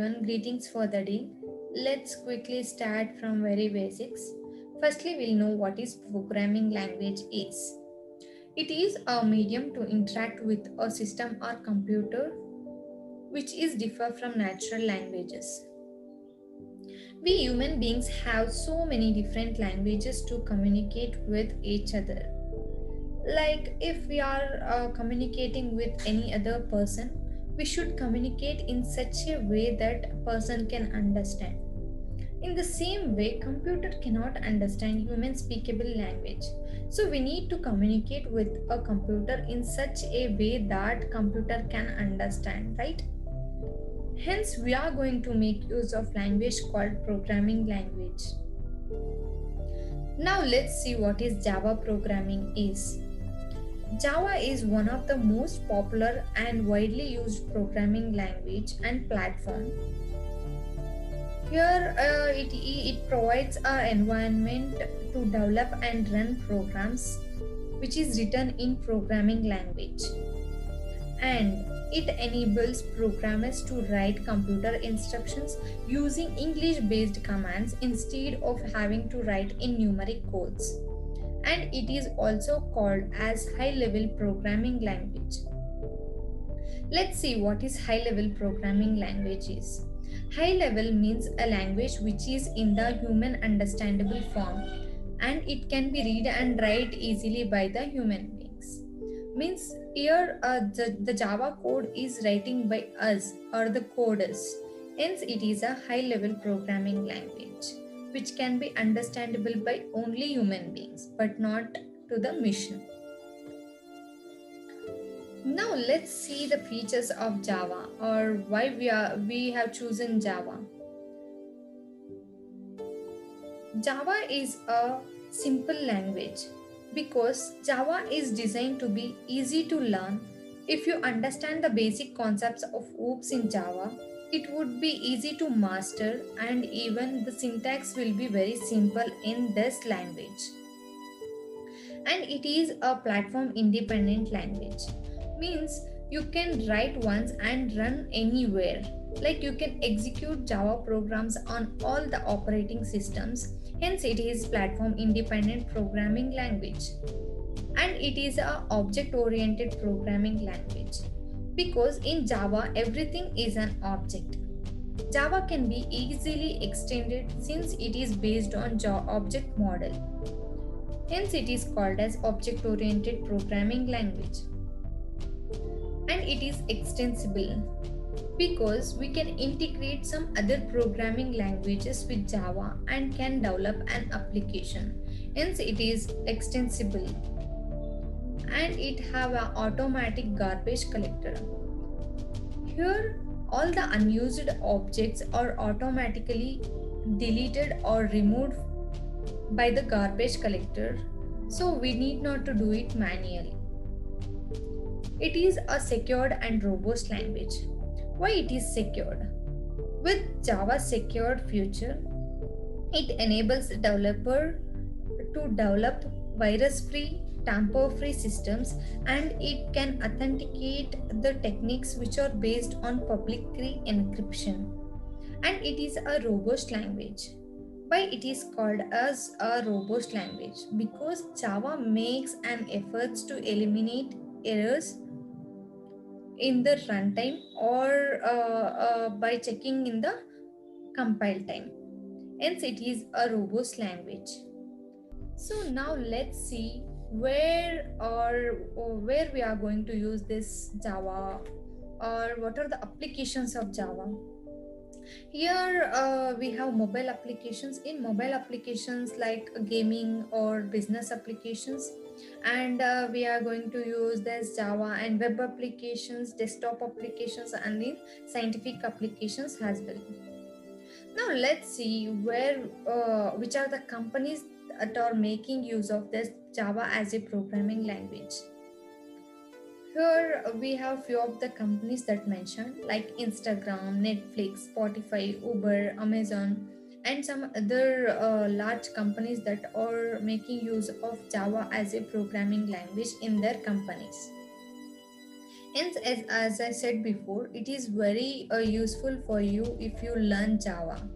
everyone, greetings for the day. Let's quickly start from very basics. Firstly, we'll know what is programming language is. It is a medium to interact with a system or computer which is differ from natural languages. We human beings have so many different languages to communicate with each other. Like if we are communicating with any other person, we should communicate in such a way that a person can understand. In the same way, computer cannot understand human speakable language. So we need to communicate with a computer in such a way that computer can understand, right? Hence, we are going to make use of language called programming language. Now let's see what is Java programming is. Java is one of the most popular and widely used programming language and platform. Here it provides an environment to develop and run programs which is written in programming language, and it enables programmers to write computer instructions using English based commands instead of having to write in numeric codes, and it is also called as high level programming language. Let's see what is high level programming language is. High level means a language which is in the human understandable form, and it can be read and write easily by the human beings. Means here the Java code is writing by us or the coders. Hence it is a high level programming language which can be understandable by only human beings but not to the machine. Now let's see the features of Java, or why we have chosen Java. Java is a simple language because Java is designed to be easy to learn. If you understand the basic concepts of OOPs in Java, it would be easy to master, and even the syntax will be very simple in this language. And it is a platform independent language. Means you can write once and run anywhere. Like you can execute Java programs on all the operating systems. Hence it is platform independent programming language. And it is a object oriented programming language because in Java everything is an object. Java can be easily extended since it is based on object model. Hence it is called as object oriented programming language. And it is extensible because we can integrate some other programming languages with Java and can develop an application. Hence it is extensible, and it have an automatic garbage collector. Here all the unused objects are automatically deleted or removed by the garbage collector, so we need not to do it manually. It is a secured and robust language. Why it is secured? With Java's secured feature, it enables the developer to develop virus-free, tamper-free systems, and it can authenticate the techniques which are based on public key encryption. And it is a robust language. Why it is called as a robust language? Because Java makes an effort to eliminate errors in the runtime or by checking in the compile time. Hence it is a robust language. So now let's see where we are going to use this Java, or what are the applications of Java. Here we have mobile applications. In mobile applications like gaming or business applications, and we are going to use this Java, and web applications, desktop applications, and in scientific applications as well. Now let's see which are the companies that are making use of this Java as a programming language. Here we have few of the companies that mentioned like Instagram, Netflix, Spotify, Uber, Amazon, and some other large companies that are making use of Java as a programming language in their companies. Hence, as I said before, it is very useful for you if you learn Java.